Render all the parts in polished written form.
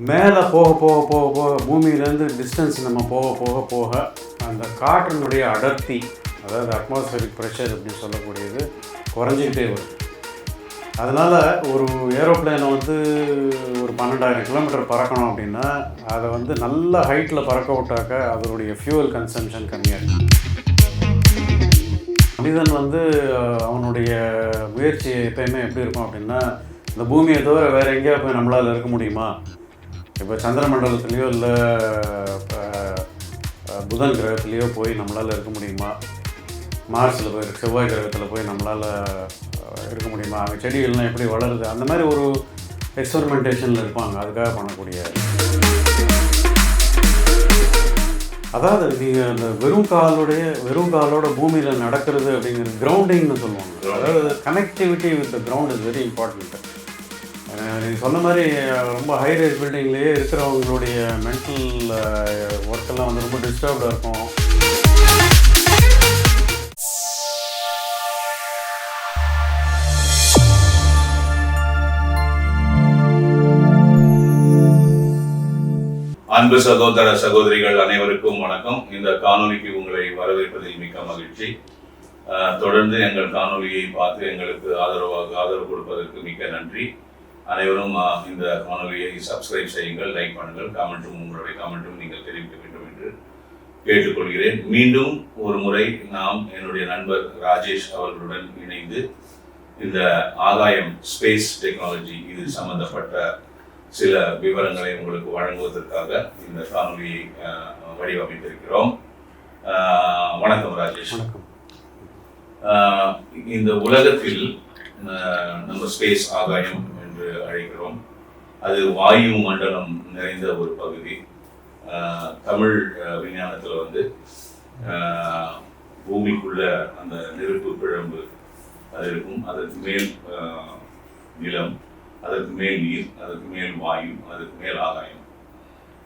மேலே போக போக போக போக பூமியிலேருந்து டிஸ்டன்ஸ் நம்ம போக போக போக அந்த காற்றினுடைய அடர்த்தி, அதாவது அட்மாஸ்பியரிக் ப்ரெஷர் அப்படின்னு சொல்லக்கூடியது குறைஞ்சிக்கிட்டே வரும். அதனால் ஒரு ஏரோப்ளேனை வந்து ஒரு 12,000 கிலோமீட்டர் பறக்கணும் அப்படின்னா அதை வந்து நல்ல ஹைட்டில் பறக்க விட்டாக்க அதனுடைய ஃபியூவல் கன்சம்ஷன் கம்மியாக இருக்கும். மனிதன் வந்து அவனுடைய முயற்சி எப்பயுமே எப்படி இருக்கும் அப்படின்னா, இந்த பூமியை தவிர வேறு எங்கேயா போய் நம்மளால் இருக்க முடியுமா? இப்போ சந்திர மண்டலத்துலேயோ இல்லை புதன் கிரகத்துலேயோ போய் நம்மளால் இருக்க முடியுமா? மார்ஸில் போய் செவ்வாய் கிரகத்தில் போய் நம்மளால் இருக்க முடியுமா? அங்கே செடிகள்லாம் எப்படி வளருது? அந்த மாதிரி ஒரு எக்ஸ்பெரிமெண்டேஷனில் இருப்பாங்க, அதுக்காக பண்ணக்கூடிய. அதாவது நீங்கள் அந்த வெறும் காலோட பூமியில் நடக்கிறது அப்படிங்கிறது கிரவுண்டிங்னு சொல்லுவாங்க. அதாவது connectivity with the ground is very important. நீங்கள் சொன்ன மாதிரி ரொம்ப ஹை ரைஸ் பில்டிங்லேயே இருக்கிறவங்களுடைய மென்டல் ஒர்க்கெல்லாம் வந்து ரொம்ப டிஸ்டர்ப்டாக இருக்கும். அன்பு சகோதர சகோதரிகள் அனைவருக்கும் வணக்கம். இந்த காணொலிக்கு உங்களை வரவேற்பதில் மிக்க மகிழ்ச்சி. தொடர்ந்து எங்கள் காணொலியை பார்த்து எங்களுக்கு ஆதரவு கொடுப்பதற்கு மிக்க நன்றி. அனைவரும் இந்த காணொலியை சப்ஸ்கிரைப் செய்யுங்கள், லைக் பண்ணுங்கள், உங்களுடைய கமெண்ட்டும் நீங்கள் தெரிவிக்க வேண்டும் என்று கேட்டுக்கொள்கிறேன். மீண்டும் ஒரு முறை நாம் என்னுடைய நண்பர் ராஜேஷ் அவர்களுடன் இணைந்து இந்த ஆகாயம் ஸ்பேஸ் டெக்னாலஜி இது சம்பந்தப்பட்ட சில விவரங்களை உங்களுக்கு வழங்குவதற்காக இந்த காணொலியை வடிவமைத்திருக்கிறோம். வணக்கம் ராஜேஷ். இந்த உலகத்தில் நம்ம ஸ்பேஸ் ஆகாயம் என்று அழைக்கிறோம். அது வாயு மண்டலம் நிறைந்த ஒரு பகுதி. தமிழ் விஞ்ஞானத்தில் வந்து பூமிக்குள்ள அந்த நெருப்பு பிழம்பு அது இருக்கும், அதற்கு மேல் நிலம், அதற்கு மேல் நீர், அதற்கு மேல் வாயு, அதற்கு மேல் ஆகாயம்,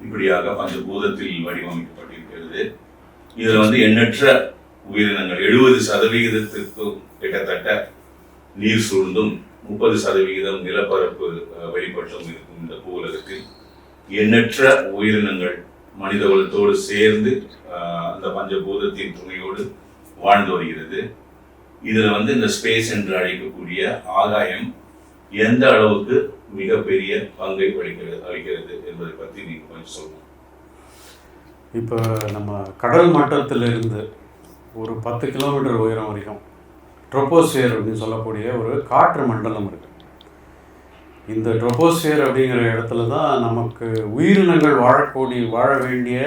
இப்படியாக பஞ்சபூதத்தில் வடிவமைக்கப்பட்டிருக்கிறது. இதில் வந்து எண்ணற்ற உயிரினங்கள் 70% கிட்டத்தட்ட நீர் சூழ்ந்தும் 30% நிலப்பரப்பு வெளிப்பட்டும் இருக்கும் இந்த பூவுலகத்தில் எண்ணற்ற உயிரினங்கள் மனித குலத்தோடு சேர்ந்து அந்த பஞ்சபூதத்தின் துணையோடு வாழ்ந்து வருகிறது. இதில் வந்து இந்த ஸ்பேஸ் என்று அழைக்கக்கூடிய ஆகாயம் எந்த அளவுக்கு மிகப்பெரிய பங்கை அளிக்கிறது என்பதை பற்றி நீங்கள் கொஞ்சம் சொல்லணும். இப்போ நம்ம கடல் மட்டத்திலிருந்து ஒரு 10 கிலோமீட்டர் உயரம் வரைக்கும் ட்ரோபோஸ்பியர் அப்படின்னு சொல்லக்கூடிய ஒரு காற்று மண்டலம் இருக்குது. இந்த ட்ரோபோஸ்பியர் அப்படிங்கிற இடத்துல தான் நமக்கு உயிரினங்கள் வாழ வேண்டிய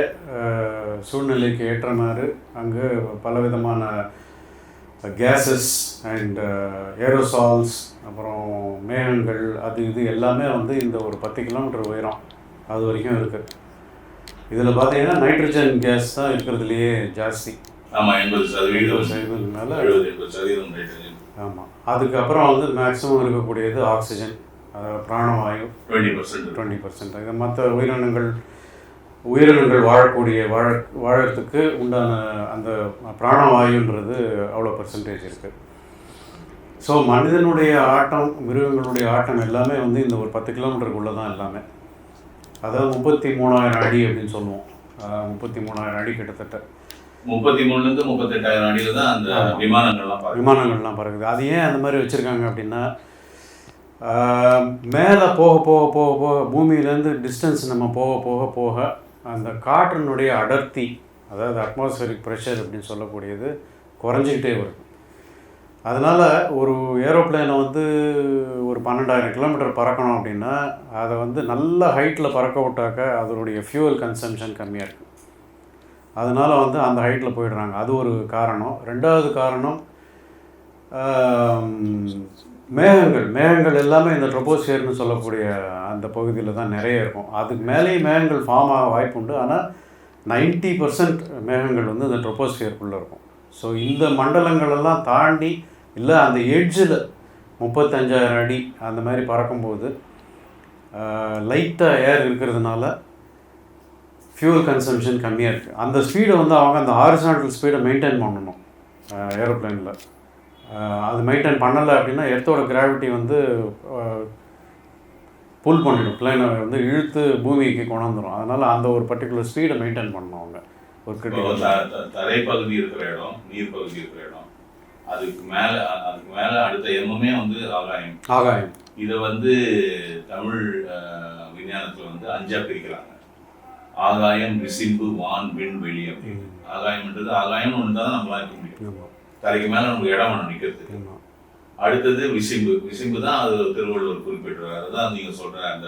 சூழ்நிலைக்கு ஏற்ற மாதிரி அங்கே பலவிதமான கேஸஸ் அண்ட் ஏரோசால்ஸ், அப்புறம் மேகங்கள், அது இது எல்லாமே வந்து இந்த ஒரு 10 கிலோமீட்டர் உயரம் அது வரைக்கும் இருக்குது. இதில் பார்த்தீங்கன்னா நைட்ரஜன் கேஸ் தான் இருக்கிறதுலையே ஜாஸ்தி. ஆமாம், 80% மேலே 70% நைட்ரஜன். ஆமாம். அதுக்கப்புறம் வந்து மேக்ஸிமம் இருக்கக்கூடியது ஆக்சிஜன், பிராணவாயு 20%. இது மற்ற உயிரினங்கள் வாழறதுக்கு உண்டான அந்த பிராணவாயுன்றது அவ்வளோ பர்சன்டேஜ் இருக்குது. ஸோ மனிதனுடைய ஆட்டம், மிருகங்களுடைய ஆட்டம் எல்லாமே வந்து இந்த ஒரு 10 கிலோமீட்டருக்குள்ளே தான் எல்லாமே. அதாவது 33,000 அடி அப்படின்னு சொல்லுவோம். 33,000 அடி கிட்டத்தட்ட 33,000 to 38,000 அடியில் தான் அந்த விமானங்கள்லாம் பறக்குது. அது ஏன் அந்த மாதிரி வச்சுருக்காங்க அப்படின்னா, மேலே போக போக போக போக பூமியிலேருந்து டிஸ்டன்ஸ் நம்ம போக போக போக அந்த காற்றினுடைய அடர்த்தி, அதாவது அட்மாஸ்பியரிக் ப்ரெஷர் அப்படின்னு சொல்லக்கூடியது குறைஞ்சிக்கிட்டே வரும். அதனால் ஒரு ஏரோப்ளேனை வந்து ஒரு 12,000 கிலோமீட்டர் பறக்கணும் அப்படின்னா அதை வந்து நல்ல ஹைட்டில் பறக்க விட்டாக்க அதனுடைய ஃபியூவல் கன்சம்ஷன் கம்மியாக இருக்குது. அதனால் வந்து அந்த ஹைட்டில் போயிடுறாங்க. அது ஒரு காரணம். ரெண்டாவது காரணம், மேகங்கள் எல்லாமே இந்த ட்ரோபோஸ்பியர்னு சொல்லக்கூடிய அந்த பகுதியில் தான் நிறைய இருக்கும். அதுக்கு மேலேயே மேகங்கள் ஃபார்ம் ஆக வாய்ப்பு உண்டு. ஆனால் 90% மேகங்கள் வந்து இந்த ட்ரோபோஸ்பியருக்குள்ளே இருக்கும். ஸோ இந்த மண்டலங்களெல்லாம் தாண்டி இல்லை அந்த எட்ஜில் 35,000 அடி அந்த மாதிரி பறக்கும்போது லைட்டாக ஏர் இருக்கிறதுனால ஃபியூவல் கன்சம்ஷன் கம்மியாக இருக்குது. அந்த ஸ்பீடை வந்து அவங்க அந்த ஹாரிசான்டல் ஸ்பீடை மெயின்டைன் பண்ணணும் ஏரோப்ளேனில். அது மெயின்டைன் பண்ணலை அப்படின்னா எர்த்தோட கிராவிட்டி வந்து புல் பண்ணிடும், பிளேனை வந்து இழுத்து பூமிக்கு கொண்டாந்துடும். அதனால் அந்த ஒரு பர்டிகுலர் ஸ்பீடை மெயின்டைன் பண்ணணும் அவங்க. ஒரு தரைப்பகுதி இருக்கிற இடம், நீர் பகுதி இருக்கிற இடம், அதுக்கு மேலே அடுத்த எம்எம்மே வந்து ஆகாயம். இதை வந்து தமிழ் விஞ்ஞானத்தில் வந்து 5ஆக பிரிக்கிறாங்க. ஆகாயம், விசிம்பு, வான், விண், வெளி அப்படின்னு. ஆகாயம்ன்றது ஆகாயம்னு ஒன்று தான் நம்மளால இருக்க முடியும். தரைக்கு மேலே நமக்கு இடம் வேணும் நிற்கிறதுக்கு. அடுத்தது விசிம்பு தான் அது திருவள்ளுவர் குறிப்பிட்டுறாரு. அதுதான் நீங்கள் சொல்கிற அந்த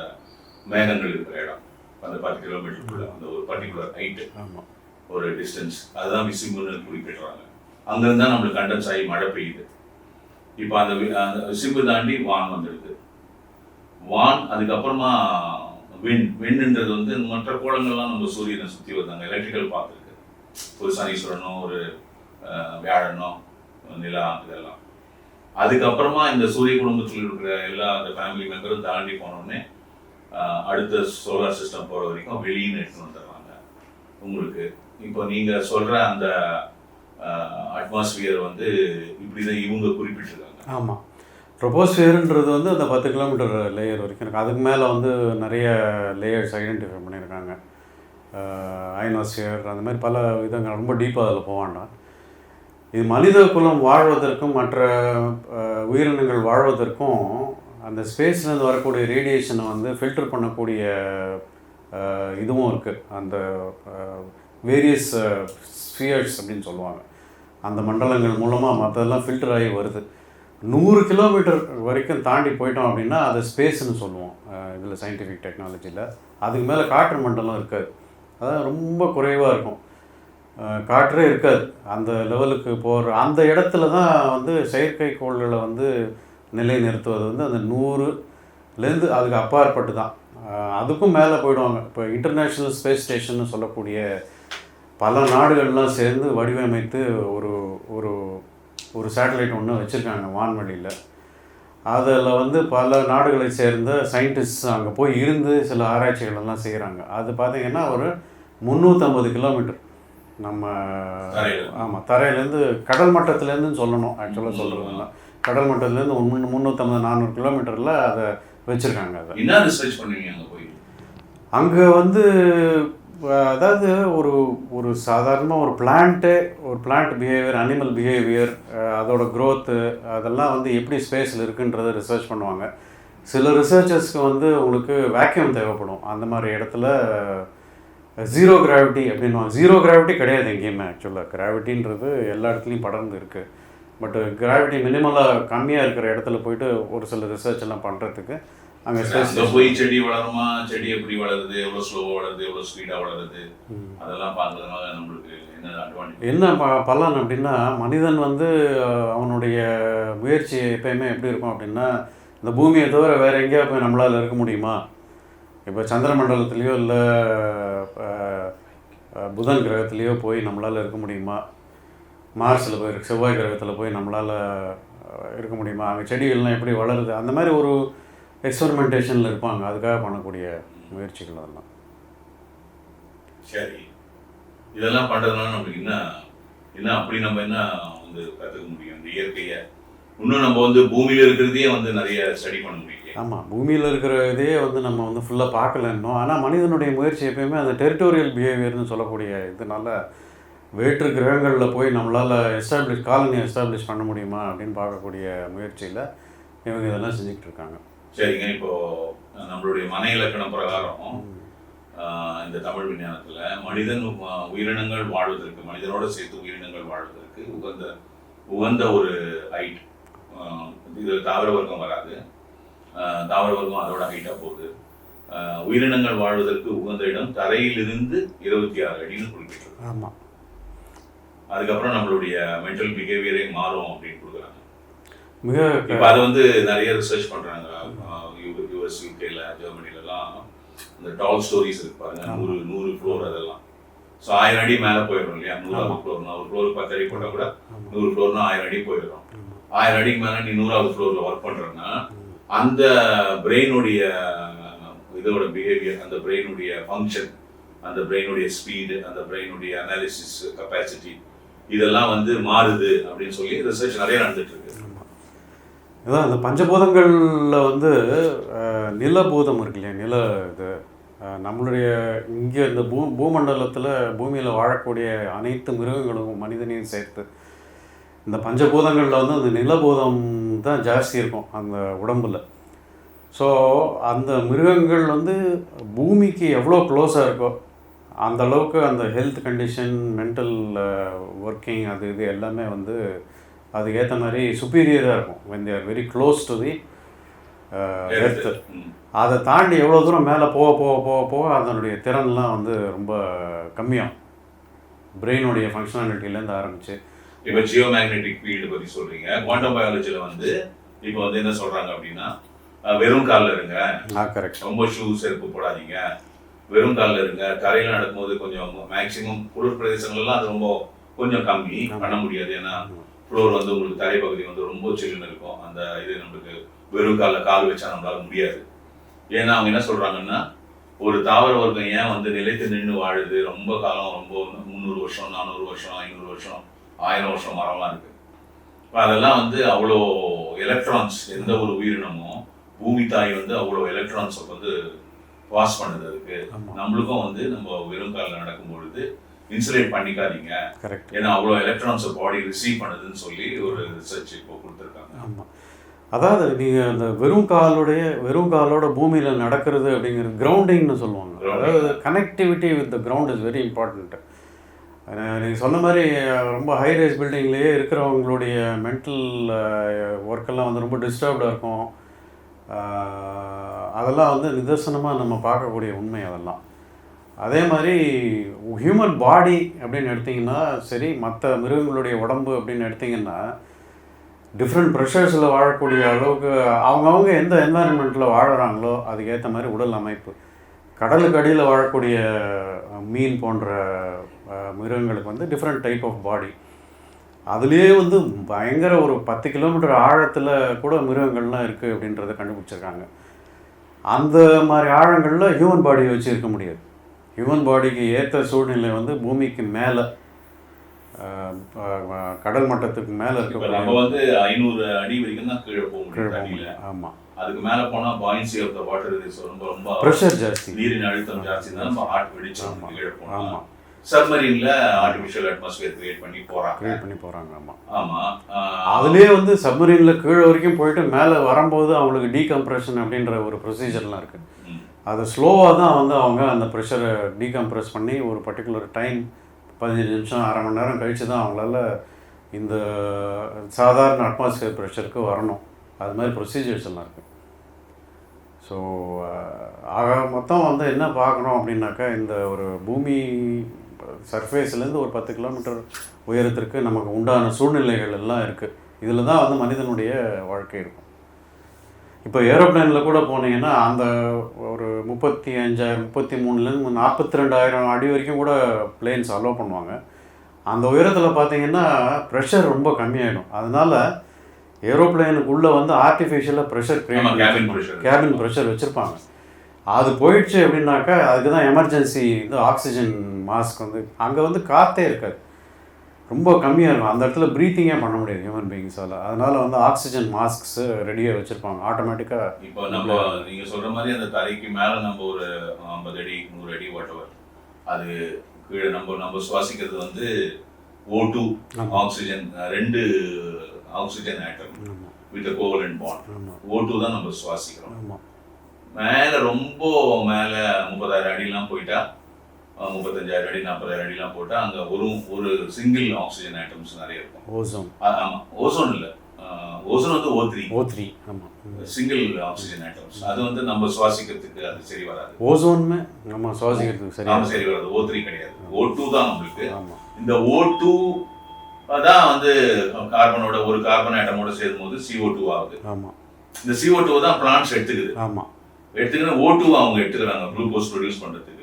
மேகங்கள் இருக்கிற இடம், அந்த 10 கிலோமீட்டருக்குள்ள அந்த ஒரு பர்டிகுலர் ஹைட்டு, ஒரு டிஸ்டன்ஸ், அதுதான் விசிம்புன்னு குறிப்பிட்டுறாங்க. அங்கேருந்து தான் நம்மளுக்கு கண்டன்ஸ் ஆகி மழை பெய்யுது. இப்போ அந்த விசிம்பு தாண்டி வான் வந்துடுது. வான் அதுக்கப்புறமா விண்ணுன்றது வந்து மற்ற கோளங்கள்லாம் நம்ம சூரியனை சுற்றி வந்தாங்க. எலக்ட்ரிக்கல் பார்த்துருக்கு, ஒரு சனீஸ்வரனோ ஒரு வியாழனோ நிலா இதெல்லாம். அதுக்கப்புறமா இந்த சூரிய குடும்பத்தில் இருக்கிற எல்லா அந்த ஃபேமிலி மெம்பரும் தாண்டி போனோடனே அடுத்த சோலார் சிஸ்டம் போகிற வரைக்கும் வெளியின்னு எடுத்துன்னு வந்துடுறாங்க உங்களுக்கு. இப்போ நீங்கள் சொல்கிற அந்த அட்மாஸ்பியர் வந்து இப்படி தான் இவங்க குறிப்பிட்டிருக்காங்க. ஆமாம், ட்ரோபோஸ்பியர்ன்றது வந்து அந்த 10 கிலோமீட்டர் லேயர் வரைக்கும் இருக்குது. அதுக்கு மேலே வந்து நிறைய லேயர்ஸ் ஐடென்டிஃபை பண்ணியிருக்காங்க. அயனோஸ்பியர், அந்த மாதிரி பல விதங்கள், ரொம்ப டீப்பாக அதில் போவாண்டாம். இது மனித குலம் வாழ்வதற்கும் மற்ற உயிரினங்கள் வாழ்வதற்கும் அந்த ஸ்பேஸ்லேருந்து வரக்கூடிய ரேடியேஷனை வந்து ஃபில்டர் பண்ணக்கூடிய இதுவும் இருக்குது. அந்த வேரியஸ் ஸ்பியர்ஸ் அப்படின்னு சொல்லுவாங்க. அந்த மண்டலங்கள் மூலமாக மற்றதெல்லாம் ஃபில்டர் ஆகி வருது. 100 கிலோமீட்டர் வரைக்கும் தாண்டி போயிட்டோம் அப்படின்னா அதை ஸ்பேஸ்ன்னு சொல்லுவோம் இதில் சயின்டிஃபிக் டெக்னாலஜியில். அதுக்கு மேலே காற்று மண்டலம் இருக்காது, அதாவது ரொம்ப குறைவாக இருக்கும், காற்றே இருக்காது. அந்த லெவலுக்கு போகிற அந்த இடத்துல தான் வந்து செயற்கைக்கோள்களை வந்து நிலை நிறுத்துவது வந்து அந்த 100லேருந்து அதுக்கு அப்பாற்பட்டு தான். அதுக்கும் மேலே போயிடுவாங்க. இப்போ இன்டர்நேஷ்னல் ஸ்பேஸ் ஸ்டேஷன் சொல்லக்கூடிய பல நாடுகள்லாம் சேர்ந்து வடிவமைத்து ஒரு ஒரு ஒரு சேட்டலைட் ஒன்று வச்சுருக்காங்க வான்வெளியில். அதில் வந்து பல நாடுகளை சேர்ந்த சயின்டிஸ்ட் அங்கே போய் இருந்து சில ஆராய்ச்சிகளெல்லாம் செய்கிறாங்க. அது பார்த்திங்கன்னா ஒரு 350 கிலோமீட்டர் நம்ம தரையிலேருந்து கடல் மட்டத்துலேருந்துன்னு சொல்லணும். ஆக்சுவலாக சொல்கிறதுனா கடல் மட்டத்துலேருந்து 350-400 கிலோமீட்டரில் அதை வச்சுருக்காங்க. அதை என்ன ரிசர்ச் பண்ணுவீங்க அங்கே போய்? அங்கே வந்து அதாவது ஒரு ஒரு சாதாரணமாக ஒரு பிளான்ட் பிஹேவியர், அனிமல் பிஹேவியர், அதோட க்ரோத்து, அதெல்லாம் வந்து எப்படி ஸ்பேஸில் இருக்குன்றதை ரிசர்ச் பண்ணுவாங்க. சில ரிசர்ச்சர்ஸ்க்கு வந்து உங்களுக்கு வேக்யூம் தேவைப்படும். அந்த மாதிரி இடத்துல ஜீரோ கிராவிட்டி அப்படின்வாங்க. ஜீரோ கிராவிட்டி கிடையாது எங்கேயுமே. ஆக்சுவலாக கிராவிட்டின்றது எல்லா இடத்துலையும் படர்ந்து இருக்குது. பட் கிராவிட்டி மினிமலாக கம்மியாக இருக்கிற இடத்துல போயிட்டு ஒரு சில ரிசர்ச் எல்லாம் பண்ணுறதுக்கு அங்கே போய் செடி வளருமா, செடி எப்படி வளருது, எவ்வளோ ஸ்லோவாக வளருது, எவ்வளோ ஸ்பீடாக வளருது, அதெல்லாம் பார்க்கறதுனால நம்மளுக்கு என்ன அட்வான்டேஜ், என்ன பலன் அப்படின்னா, மனிதன் வந்து அவனுடைய முயற்சி எப்பயுமே எப்படி இருக்கும் அப்படின்னா, இந்த பூமியை தவிர வேறு எங்கேயா போய் நம்மளால் இருக்க முடியுமா? இப்போ சந்திர மண்டலத்துலேயோ இல்லை புதன் கிரகத்துலேயோ போய் நம்மளால் இருக்க முடியுமா? மார்ஸில் போய் செவ்வாய் கிரகத்தில் போய் நம்மளால் இருக்க முடியுமா? அங்கே செடிகள்லாம் எப்படி வளருது? அந்த மாதிரி ஒரு எக்ஸ்பெரிமெண்டேஷனில் இருப்பாங்க. அதுக்காக பண்ணக்கூடிய முயற்சிகள் அதெல்லாம். சரி, இதெல்லாம் பண்ணுறதுனால நம்மளுக்கு என்ன அப்படி நம்ம என்ன வந்து கற்றுக்க முடியும்? இந்த இயற்கையை இன்னும் நம்ம வந்து பூமியில் இருக்கிறதையே வந்து நிறைய ஸ்டடி பண்ண முடியும். ஆமாம், பூமியில் இருக்கிற இதே வந்து நம்ம வந்து ஃபுல்லாக பார்க்கல இன்னும். ஆனால் மனிதனுடைய முயற்சி எப்பயுமே அந்த டெரிட்டோரியல் பிஹேவியர்னு சொல்லக்கூடிய இதனால வேற்று கிரகங்களில் போய் நம்மளால் காலனி எஸ்டாப்ளிஷ் பண்ண முடியுமா அப்படின்னு பார்க்கக்கூடிய முயற்சியில் இவங்க இதெல்லாம் செஞ்சுக்கிட்டு இருக்காங்க. சரிங்க, இப்போது நம்மளுடைய மன இலக்கணம் பிரகாரம் இந்த தமிழ் விஞ்ஞானத்தில் மனிதன் உயிரினங்கள் வாழ்வதற்கு, மனிதனோடு சேர்த்து உயிரினங்கள் வாழ்வதற்கு உகந்த ஒரு ஹைட், இது தாவர வர்க்கம் வராது, தாவர வர்க்கம் அதோட ஹைட்டாக போகுது. உயிரினங்கள் வாழ்வதற்கு உகந்த இடம் தரையிலிருந்து 26 அடின்னு குறிப்பிட்டிருக்கு. ஆமாம், அதுக்கப்புறம் நம்மளுடைய மென்டல் பிஹேவியரே மாறும் அப்படின்னு கொடுக்குறாங்க. இப்போ அதை வந்து நிறைய ரிசர்ச் பண்ணுறாங்க. யூஎஸ், யூகேல, ஜெர்மனிலலாம் இந்த டால் ஸ்டோரிஸ் இருக்கு பாருங்க, 100 ஃப்ளோர், அதெல்லாம் ஸோ 1000 அடி மேலே போயிடும் இல்லையா? 100வது ஃப்ளோர்னா ஒரு ஃப்ளோருக்கு 10 அடி போட்டால் கூட 100 ஃப்ளோர்னா 1000 அடி போயிடும். 1000 அடிக்கு மேலே நீ 100வது ஃப்ளோரில் ஒர்க் பண்ணுறேன்னா அந்த பிரெயினுடைய இதோட பிஹேவியர், அந்த பிரெயினுடைய ஃபங்க்ஷன், அந்த பிரெயினுடைய ஸ்பீடு, அந்த பிரெயினுடைய அனாலிசிஸ் கெப்பாசிட்டி, இதெல்லாம் வந்து மாறுது அப்படின்னு சொல்லி ரிசர்ச் நிறைய நடந்துட்டு இருக்கு. அதான் அந்த பஞ்சபூதங்களில் வந்து நிலபூதம் இருக்கு இல்லையா, நில இது நம்மளுடைய இங்கே இந்த பூமண்டலத்தில் பூமியில் வாழக்கூடிய அனைத்து மிருகங்களும் மனிதனையும் சேர்த்து இந்த பஞ்சபூதங்களில் வந்து அந்த நிலபூதம் தான் ஜாஸ்தி இருக்கும் அந்த உடம்பில். ஸோ அந்த மிருகங்கள் வந்து பூமிக்கு எவ்வளோ க்ளோஸாக இருக்கோ அந்த அளவுக்கு அந்த ஹெல்த் கண்டிஷன், மென்டல் ஒர்க்கிங், அது இது எல்லாமே வந்து அதுக்கு ஏற்ற மாதிரி சுப்பீரியராக இருக்கும் when they are very close to the earth. அதை தாண்டி எவ்வளோ தூரம் மேலே போக போக போக போக அதனுடைய திறன்லாம் வந்து ரொம்ப கம்மியாகும். பிரெயினுடைய ஃபங்க்ஷனாலிட்டிலேருந்து ஆரம்பிச்சு இப்போ ஜியோ மேக்னெட்டிக் ஃபீல்டு பற்றி சொல்கிறீங்க. குவாண்டம் பயாலஜியில் வந்து இப்போ வந்து என்ன சொல்கிறாங்க அப்படின்னா, வெறும் காலில் இருங்க, கரெக்ட், ரொம்ப ஷூ செருப்பு போடாதீங்க, வெறும் காலில் இருங்க, தரையில் நடக்கும்போது கொஞ்சம் மேக்சிமம் குளிர் பிரதேசங்கள்லாம் அது ரொம்ப கொஞ்சம் கம்மி பண்ண முடியாது. ஏன்னா ஃப்ளோர் வந்து உங்களுக்கு தரைப்பகுதி வந்து ரொம்ப சில்லுன்னு இருக்கும். அந்த இது நம்மளுக்கு வெறும் காலில் கால் வச்சா நம்மளால முடியாது. ஏன்னா அவங்க என்ன சொல்கிறாங்கன்னா, ஒரு தாவர வர்க்கம் ஏன் வந்து நிலைத்து நின்று வாழுது, ரொம்ப காலம், ரொம்ப 300 வருஷம் 400 வருஷம் 500 வருஷம் 1000 வருஷம் மரம்லாம் இருக்குது. இப்போ அதெல்லாம் வந்து அவ்வளோ எலக்ட்ரான்ஸ், எந்த ஒரு உயிரினமும் பூமி தாய் வந்து அவ்வளோ எலக்ட்ரான்ஸை வந்து பாஸ் பண்ணுது. அதுக்கு நம்மளுக்கும் வந்து நம்ம வெறும் காலில் நடக்கும் பொழுது இன்சுலேட் பண்ணிக்காதீங்க, ஏன்னா அவ்வளோ எலக்ட்ரான்ஸை பாடி ரிசீவ் பண்ணுதுன்னு சொல்லி ஒரு ரிசர்ச் இப்போ கொடுத்துருக்காங்க. ஆமாம், அதாவது நீங்கள் அந்த வெறும் காலோட பூமியில் நடக்கிறது அப்படிங்கிறது கிரவுண்டிங்னு சொல்லுவாங்க. அதாவது connectivity with the ground is very important. நீங்கள் சொன்ன மாதிரி ரொம்ப ஹை ரைஸ் பில்டிங்லேயே இருக்கிறவங்களுடைய மென்டல் ஒர்க்கெல்லாம் வந்து ரொம்ப டிஸ்டர்ப்டாக இருக்கும். அதெல்லாம் வந்து நிதர்சனமாக நம்ம பார்க்கக்கூடிய உண்மை அதெல்லாம். அதே மாதிரி ஹியூமன் பாடி அப்படின்னு எடுத்திங்கன்னா சரி, மற்ற மிருகங்களுடைய உடம்பு அப்படின்னு எடுத்திங்கன்னா டிஃப்ரெண்ட் ப்ரெஷர்ஸில் வாழக்கூடிய அளவுக்கு அவங்கவுங்க எந்த என்வாயன்மெண்ட்டில் வாழறாங்களோ அதுக்கேற்ற மாதிரி உடல் அமைப்பு. கடலுக்கு அடியில் வாழக்கூடிய மீன் போன்ற மிருகங்களுக்கு வந்து டிஃப்ரெண்ட் டைப் ஆஃப் பாடி. அதுலேயே வந்து பயங்கர ஒரு 10 கிலோமீட்டர் ஆழத்தில் கூட மிருகங்கள்லாம் இருக்குது அப்படின்றத கண்டுபிடிச்சிருக்காங்க. அந்த மாதிரி ஆழங்களில் ஹியூமன் பாடியை வச்சு இருக்க முடியாது. ஹியூமன் பாடிக்கு ஏற்ற சூழ்நிலை வந்து பூமிக்கு மேலே, கடல் மட்டத்துக்கு மேலே இருக்க. நம்ம வந்து 500 அடி வரைக்கும் தான் கீழே போக முடியும். ஆமாம், அதுக்கு மேலே போனால் பாயின்சி ஆஃப் த வாட்டர் இஸ் ரொம்ப ப்ரெஷர் ஜாஸ்தி, நீரின் அழுத்தம் ஜாஸ்தி தான் நம்ம ஹார்ட் வெடிச்சு கீழே போகணும். ஆமாம், சப்மரீனில் ஆர்டிஃபிஷியல் அட்மாஸ்பியர் கிரியேட் பண்ணி போகிறாங்க. ஆமாம் ஆமாம், அதுலேயே வந்து சப்மரீனில் கீழே வரைக்கும் போயிட்டு மேலே வரும்போது அவங்களுக்கு டீகம்ப்ரெஷன் அப்படின்ற ஒரு ப்ரொசீஜர்லாம் இருக்குது. அதை ஸ்லோவாக தான் வந்து அவங்க அந்த ப்ரெஷரை டீகம்ப்ரெஸ் பண்ணி ஒரு பர்டிகுலர் டைம் 15 நிமிஷம் அரை மணி நேரம் கழித்து தான் அவங்களால இந்த சாதாரண அட்மாஸ்பியர் ப்ரெஷருக்கு வரணும். அது மாதிரி ப்ரொசீஜர்ஸ் எல்லாம் இருக்குது. ஸோ ஆக மொத்தம் வந்து என்ன பார்க்கணும் அப்படின்னாக்கா, இந்த ஒரு பூமி சர்ஃபேஸ்லேருந்து ஒரு 10 கிலோமீட்டர் உயரத்திற்கு நமக்கு உண்டான சூழ்நிலைகள் எல்லாம் இருக்குது. இதில் தான் வந்து மனிதனுடைய வாழ்க்கை இருக்கும். இப்போ ஏரோப்ளைனில் கூட போனீங்கன்னா அந்த ஒரு 35,000 33,000 42,000 அடி வரைக்கும் கூட பிளேன்ஸ் அலோவ் பண்ணுவாங்க. அந்த உயரத்தில் பார்த்தீங்கன்னா ப்ரெஷர் ரொம்ப கம்மியாகிடும். அதனால் ஏரோப்ளைனுக்குள்ளே வந்து ஆர்டிஃபிஷியலாக ப்ரெஷர் கேபின் ப்ரெஷர் வச்சுருப்பாங்க. அது போயிடுச்சு அப்படின்னாக்கா அதுக்கு தான் எமர்ஜென்சி இந்த ஆக்சிஜன் மாஸ்க் வந்து அங்கே வந்து காற்றே இருக்காது, ரொம்ப கம்மியாக இருக்கும். அந்த இடத்துல ப்ரீத்திங்கே பண்ண முடியாது ஹியூமன் பீயிங்ஸால். அதனால் வந்து ஆக்சிஜன் மாஸ்க்ஸு ரெடியாக வச்சுருப்பாங்க ஆட்டோமேட்டிக்காக. இப்போ நம்ம நீங்கள் சொல்கிற மாதிரி அந்த தரைக்கு மேலே நம்ம ஒரு 50 அடி 100 அடி வாட்டவர், அது கீழே நம்ம சுவாசிக்கிறது வந்து O2 oxygen, 2 oxygen atom with covalent bond, O2 தான் நம்ம சுவாசிக்கிறோம். மேலே ரொம்ப மேலே 30,000 அடிலாம் போயிட்டா, 35,000 அடி 40,000 அடிலாம் போட்டால் அங்கே ஒரு சிங்கிள் ஆக்சிஜன் ஐட்டம்ஸ் நிறைய இருக்கும். ஓசோன். ஆமாம், ஓசோன் இல்லை, ஓசோன் வந்து O3. ஆமாம், சிங்கிள் ஆக்சிஜன் ஐட்டம்ஸ். அது வந்து நம்ம சுவாசிக்கிறதுக்கு அது சரி வராது. ஓசோன்னு நம்ம சுவாசிக்கிறதுக்கு சரி வராது. O3 கிடையாது, O2 தான் நம்மளுக்கு. இந்த O2 தான் வந்து கார்பனோட ஒரு கார்பன் ஆட்டமோட சேரும் போது CO2 ஆகுது. ஆமாம், இந்த CO2 தான் பிளான்ட்ஸ் எடுத்துக்குது. ஆமாம், எடுத்துக்கிற O2 அவங்க எடுத்துக்கிறாங்க குளுக்கோஸ் ப்ரொடியூஸ் பண்ணுறதுக்கு.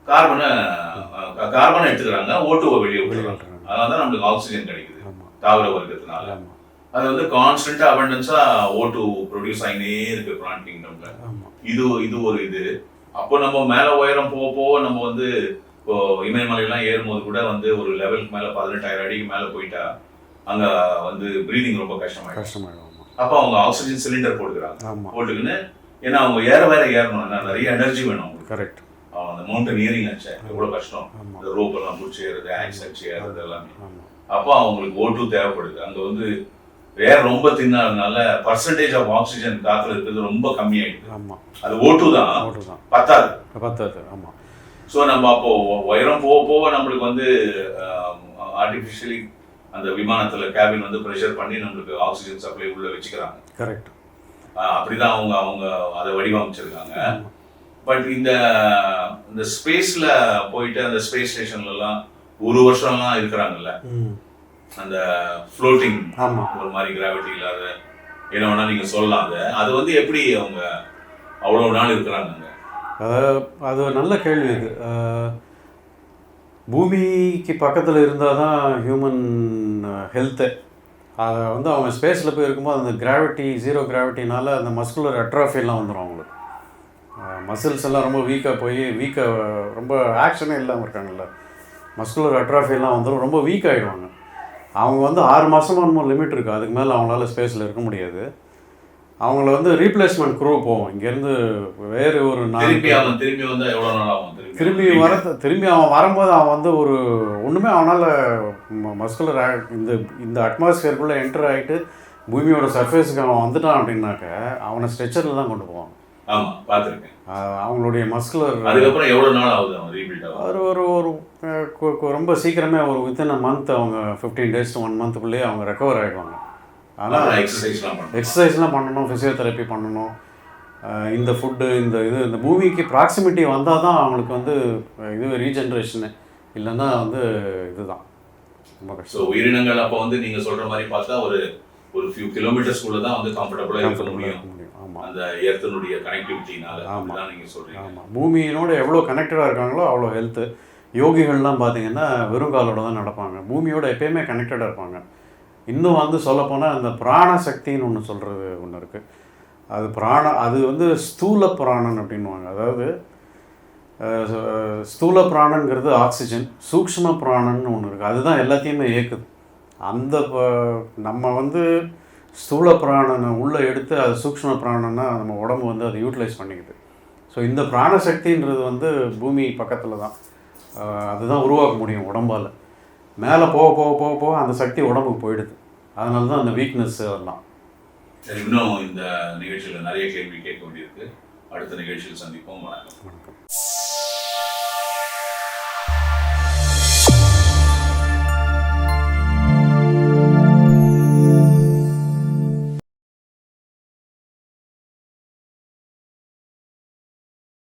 கார்பனை எடுத்துக்கிறாங்க, O2 வெளியே விட்டுறாங்க. அதனால தான் நம்மளுக்கு ஆக்சிஜன் கிடைக்குது தாவர வர்க்கத்தினால. அது வந்து கான்ஸ்டன்டா அபண்டன்ஸா O2 ப்ரொடியூஸ் ஆகினே இருக்கு பிளான்ட் கிங்டம்ல. இது ஒரு இது. அப்போ நம்ம மேல உயரம் போக நம்ம வந்து இப்போ இமயமலையெல்லாம் ஏறும்போது கூட வந்து ஒரு லெவலுக்கு மேல 18,000 அடிக்கு மேல போயிட்டா அங்க வந்து பிரீதிங் ரொம்ப கஷ்டமாயிடும். அப்போ அவங்க ஆக்சிஜன் சிலிண்டர் போட்டுக்கிறாங்க. ஆமாம். போட்டுக்கின்னு ஏன்னா அவங்க ஏறணும், ஏன்னா நிறைய எனர்ஜி வேணும் அவங்களுக்கு. கரெக்ட். அந்த மவுண்டன் ஏறிங் ஆச்சு எவ்வளோ கஷ்டம், ஆமாம். இந்த ரோப் எல்லாம் பிடிச்சி ஏறுறது, ஆக்ஸ் அடிச்சு ஏறுறது எல்லாமே. ஆமாம். அப்போ அவங்களுக்கு O2 தேவைப்படுது. அங்கே வந்து ஏர் ரொம்ப தின்னாதனால பர்சன்டேஜ் ஆஃப் ஆக்சிஜன் காத்துல இருக்கிறது ரொம்ப கம்மியாயிடுது. ஆமாம். அது O2 தான், பத்தாது. ஆமாம். ஸோ நம்ம அப்போ உயரம் போக போக நம்மளுக்கு வந்து ஆர்டிஃபிஷியலி அந்த விமானத்தில் கேபின் வந்து ப்ரெஷர் பண்ணி நம்மளுக்கு ஆக்சிஜன் சப்ளை உள்ள வச்சுக்கிறாங்க. கரெக்ட். அப்படிதான் அவங்க அதை வடிவமைச்சிருக்காங்க. பட் இந்த ஸ்பேஸில் போயிட்டு அந்த ஸ்பேஸ் ஸ்டேஷன்லலாம் ஒரு வருஷம்லாம் இருக்கிறாங்கல்ல, அந்த ஃப்ளோட்டிங் ஒரு மாதிரி கிராவிட்டி இல்லாத என்ன வேணா நீங்கள் சொல்லலாம். அது வந்து எப்படி அவங்க அவ்வளோ நாள் இருக்கிறாங்க? அது ஒரு நல்ல கேள்வி. இது பூமிக்கு பக்கத்தில் இருந்தால் தான் ஹியூமன் ஹெல்த்து. அதை வந்து அவங்க ஸ்பேஸில் போய் இருக்கும்போது அந்த கிராவிட்டி, ஜீரோ கிராவிட்டினால அந்த மஸ்குலர் அட்ராஃபிலாம் வந்துடும் அவங்களுக்கு. மசில்ஸ் எல்லாம் ரொம்ப வீக்காக ரொம்ப ஆக்ஷனே இல்லாமல் இருக்காங்கல்ல, மஸ்குலர் அட்ராஃபிலாம் வந்துடும், ரொம்ப வீக் ஆகிடுவாங்க. அவங்க வந்து 6 மாதமாக லிமிட் இருக்குது, அதுக்கு மேலே அவங்களால ஸ்பேஸில் இருக்க முடியாது. அவங்கள வந்து ரீப்ளேஸ்மெண்ட் குரூ போவோம் இங்கேருந்து வேறு ஒரு திரும்பி அவன் வரும்போது அவன் வந்து ஒரு ஒன்றுமே அவனால் மஸ்குலர் இந்த அட்மாஸ்பியருக்குள்ளே என்டர் ஆகிட்டு பூமியோட சர்ஃபேஸுக்கு அவன் வந்துட்டான் அப்படின்னாக்க அவனை ஸ்ட்ரெச்சரில் தான் கொண்டு போவாங்க. அவங்களுடைய மஸ்குலர் அதுக்கப்புறம் எவ்வளோ நாள் ஆகுது ஒரு ரொம்ப சீக்கிரமே ஒரு வித்தின் அ மந்த் அவங்க 15 days to 1 monthக்குள்ளேயே அவங்க ரெக்கவர் ஆகிடுவாங்க. ஆனால் எக்ஸசைஸ்லாம் பண்ணணும், ஃபிசியோதெரப்பி பண்ணணும், இந்த ஃபுட்டு இந்த பூமிக்கு ப்ராக்சிமிட்டி வந்தால் தான் அவங்களுக்கு வந்து இது ரீஜென்ரேஷனு, இல்லைன்னா வந்து இதுதான் ரொம்ப கஷ்டம். ஸோ உயிரினங்கள் அப்போ வந்து நீங்கள் சொல்கிற மாதிரி பார்த்தா ஒரு ஃபியூ கிலோமீட்டர்ஸ்குள்ளே தான் வந்து கம்ஃபர்டபுளாக இருக்க முடியும். ஆமாம். அந்த எர்த்தனுடைய கனெக்டிவிட்டினால. ஆமாம், நீங்கள் சொல்கிறீங்க. ஆமாம், பூமியினோட எவ்வளோ கனெக்டடாக இருக்காங்களோ அவ்வளோ ஹெல்த்து. யோகிகள்லாம் பார்த்தீங்கன்னா வெறும் காலோட தான் நடப்பாங்க, பூமியோட எப்பயுமே கனெக்டடாக இருப்பாங்க. இன்னும் வந்து சொல்லப்போனால் அந்த பிராண சக்தின்னு ஒன்று சொல்கிறது ஒன்று இருக்குது. அது வந்து ஸ்தூல பிராணன் அப்படின்வாங்க. அதாவது ஸ்தூல பிராணங்கிறது ஆக்சிஜன், சூக்ஷ்ம பிராணன்னு ஒன்று இருக்குது, அதுதான் எல்லாத்தையுமே இயக்குது. அந்த நம்ம வந்து ஸ்தூல பிராணனை உள்ளே எடுத்து அது சூக்ஷ்ம பிராணன்னா நம்ம உடம்பு வந்து அதை யூட்டிலைஸ் பண்ணிக்குது. ஸோ இந்த பிராணசக்தின்றது வந்து பூமி பக்கத்தில் தான், அதுதான் உருவாக்க முடியும் உடம்பால். மேலே போக போக போக போக அந்த சக்தி உடம்புக்கு போயிடுது. அதனால தான் அந்த வீக்னஸ் அதெல்லாம். இன்னும் இந்த நிகழ்ச்சியில் நிறைய கேள்வி கேட்க வேண்டியிருக்கு. அடுத்த நிகழ்ச்சியில் சந்திப்போம். வணக்கம்.